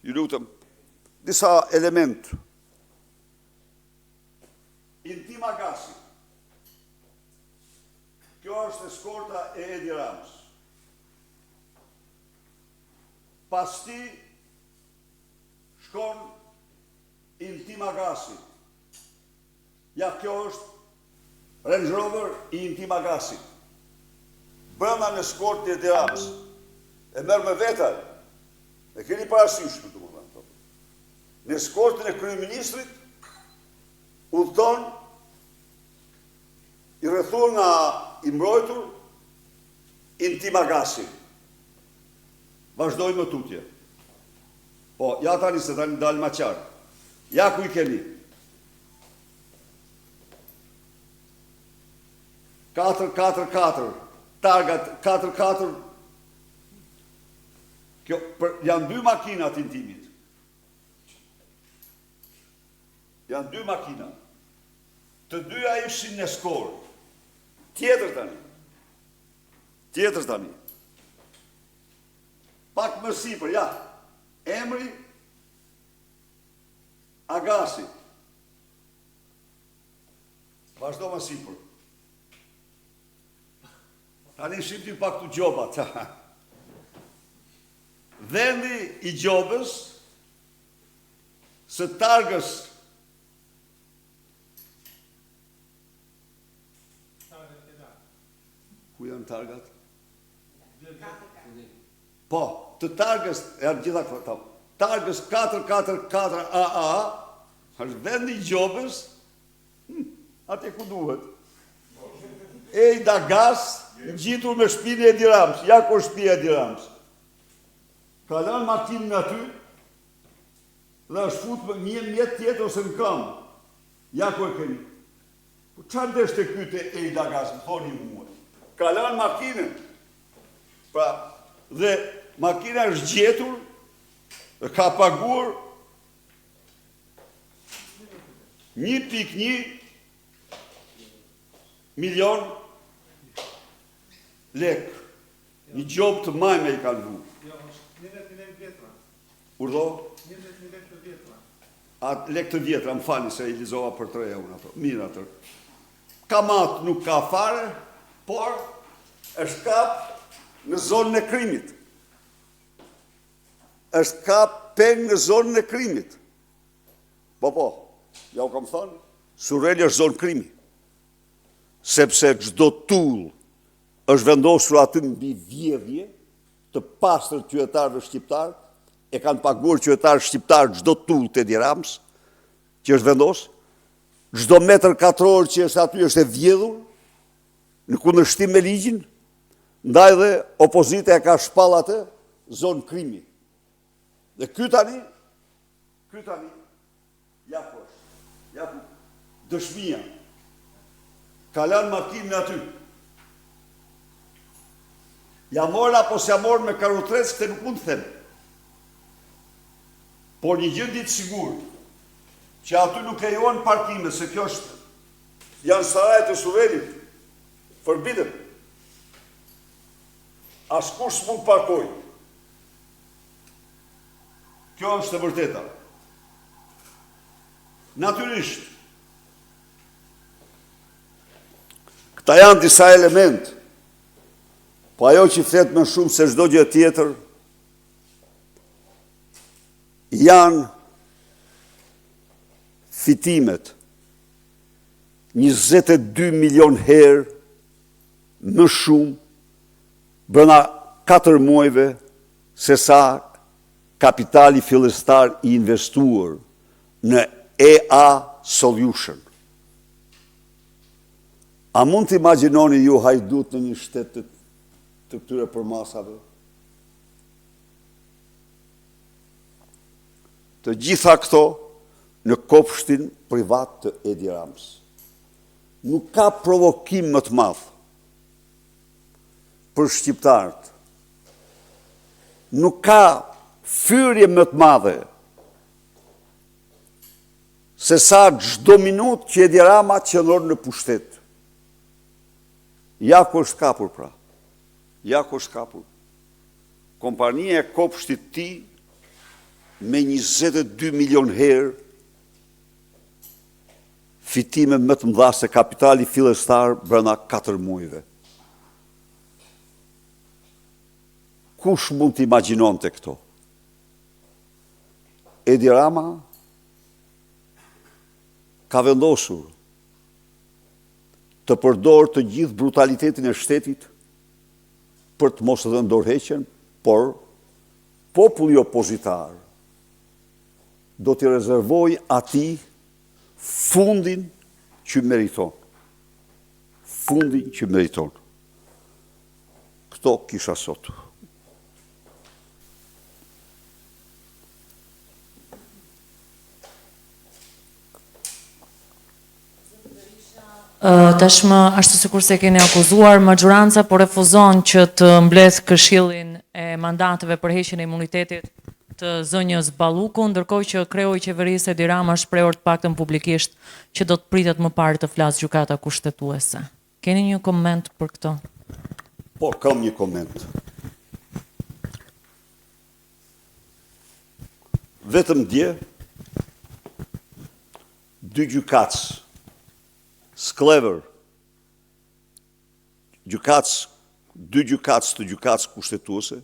ju lutëm, disa element. Intim Agasi. Kjo është eskorta e Edi Ramës. Pas ti shkon Intim Agasi. Ja, kjo është Range Rover i Intim Agasi. Brënda në eskort të Edi Ramës. E mërë me vetaj. E keni parasysh me të më dhe. Në eskortën e kryeministrit, udhëton, i rrethur nga i mbrojtur, Intim Agasi. Vazhdojmë më tutje. Po, ja tani se tani dalë ma qarë. Ja ku i keni. 4-4-4. Targat 4-4. Janë 2 makinat Intimit. Janë 2 makina. Të dyja ishin në eskortë. Tjetër tani. Pak më sipër, ja. Emri Agasi. Vazhdo më sipër. Tani shqipti pak të gjobat. Vendi i gjobës së targës ku janë targat? Po, të targës, janë gjitha këta, targës 444 AA, është vendi i gjobës, atje ku duhet. Ejda Gas, gjitur me shpinë e Edi Ramës, ja ku është shpia e Edi Ramës. Kalan makinën në aty, dhe është fut me një mjetë tjetër ose në kamë. Ja ku e keni. Po qarë deshte kyte Ejda Gas, më thoni muë. Kalan makinën, pra, dhe makina është gjetur, dhe ka paguar 1,1 milion lek. Një gjobë të majme i kanë vu. Urdo? 11.000 lek të vjetra. Atë lek të vjetra, më fali se i lizova për 3 euro ato. Mirë atër. Kamat nuk ka fare, por është kap në zonën e krimit. Është kap peng në zonën e krimit. Po, ja u kam thënë, Surreli është zonë krimi. Sepse çdo tull është vendosur aty mbi vjedhje të pastër qytetarëve shqiptarë, e kanë paguar qytetarë shqiptarë çdo tull të Edi Ramës, që është vendosur, çdo metër katror që është aty është e vjedhur, në kundërshtim me ligjin, ndaj dhe opozita e ka shpall atë zonë krimi. Dhe ky tani, ja ku është, ja ku, dëshmia, ka lanë makinën aty. Ja morën apo s'ja morën me karutrecë, këtë nuk mund të them. Por një gjë ditë sigur, që aty nuk lejohen parkime, se kjo është, janë sarajet e Surrelit, forbidden. Askush s'mund parkoj. Kjo është e vërteta. Natyrisht, këta janë disa element, po ajo që flet më shumë se çdo gjë tjetër, janë fitimet 22 milion herë më shumë brenda 4 muajve se sa kapitali fillestar i investuar në EA Solution. A mund të imagjinoni ju hajdut në një shtet të këtyre përmasave? Të gjitha këto në kopshtin privat të Edi Ramës. Nuk ka provokim më të madh për shqiptarët. Nuk ka fyrje më të madhe se sa çdo minutë që Edi Rama qëndron në pushtet. Ja ku është kapur pra. Ja ku është kapur. Kompania e kopshtit ti me 22 milion herë fitime më të mëdha se kapitali fillestar brenda 4 muajve. Kush mund të imagjinonte këto? Edi Rama ka vendosur të përdor të gjithë brutalitetin e shtetit për të mos dhënë dorëheqjen, por populli opozitar do t'i rezervoj atij fundin që meriton. Fundin që meriton. Këto kisha sot. Tashmë, ashtu sikur se keni akuzuar, maxhoranca po refuzon që të mbledh këshillin e mandateve për heqjen e imunitetit të zënjës Balluku, ndërkohë që kreu i qeverisë Edi Rama shprehur të paktën publikisht që do të pritet më parë të flasë gjykata kushtetuese. Keni një koment për këto? Po, kam një koment. Vetëm dje, dy gjykatës Sklever, dy gjykatës të gjykatës kushtetuese,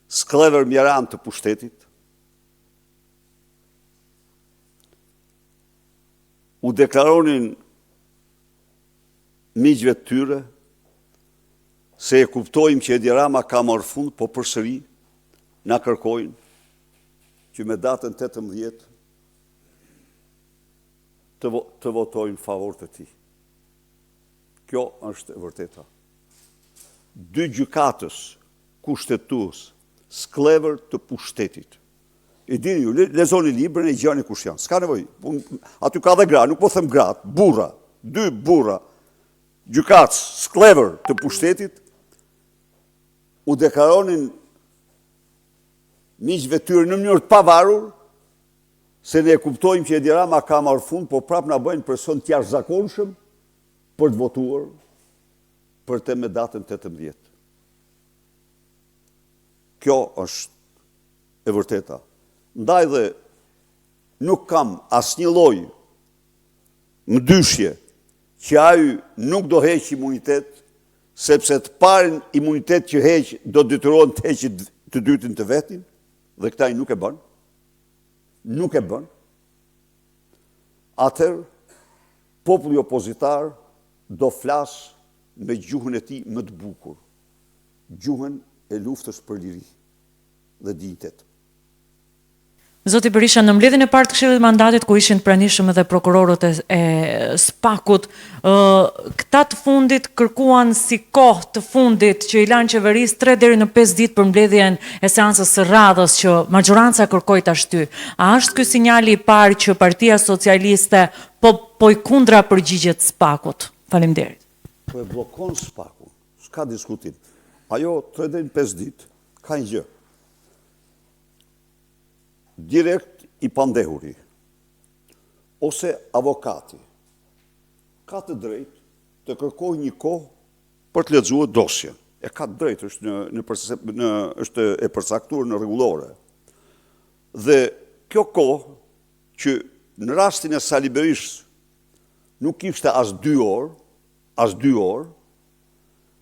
Sklever Mjeran të pushtetit, u deklaronin miqve të tyre se e kuptojmë që Edi Rama ka marrë fund, po përsëri na kërkojnë që me datën 18 të votojnë favor të tij. Kjo është e vërteta. Dy gjykatës kushtetues, Sklever të pushtetit. E dini ju, lexoni librin e gjani kush janë. S'ka nevojë. Aty ka dhe gra, nuk po them gratë, burra, dy burra. Gjykatës Sklever të pushtetit u deklaronin miqve tyre në mënyrë të pavarur se ne e kuptojmë që Edi Rama ka marrë fund, po prapë na bëjnë person të jashtëzakonshëm për të votuar për të me datën 18. Kjo është e vërteta. Ndaj dhe nuk kam asnjë lloj mdyshje që ai nuk do heq imunitet, sepse të parin imunitet që heq do detyrohen të heqë të dytin të vetin, dhe këta nuk e bën. Nuk e bën. Atëherë, populli opozitar do flasë me gjuhën e tij më të bukur, gjuhën e luftës për liri dhe dinjitet. Zoti Berisha, në mbledhjen e parë të Këshillit të Mandatit, ku ishin të pranishëm edhe prokurorët e SPAK-ut, këta të fundit kërkuan si kohë të fundit që i lanë qeverisë 3 deri në 5 ditë për mbledhjen e seancës së radhës që maxhoranca kërkoi ta shty. A është ky sinjali i parë që Partia Socialiste po i kundra përgjigjet SPAK-ut? Faleminderit. Po e bllokon SPAK-un, s'ka diskutim. Ajo 3 deri në 5 ditë ka një gjë. Direkt i pandehuri, ose avokati, ka të drejtë të kërkoj një kohë për të lexuar dosjen. E ka të drejtë, është e përcaktuar në rregullore. Dhe kjo kohë, që në rastin e Sali Berishës nuk ishte as 2 orë,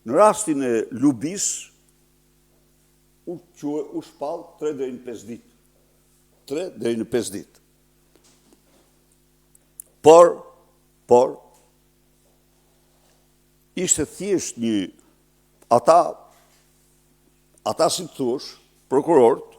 në rastin e Lubis u shpall 3 deri në 5 ditë. 3 deri në 5 ditë. Por, ishte thjesht ata si të thush, prokurorët,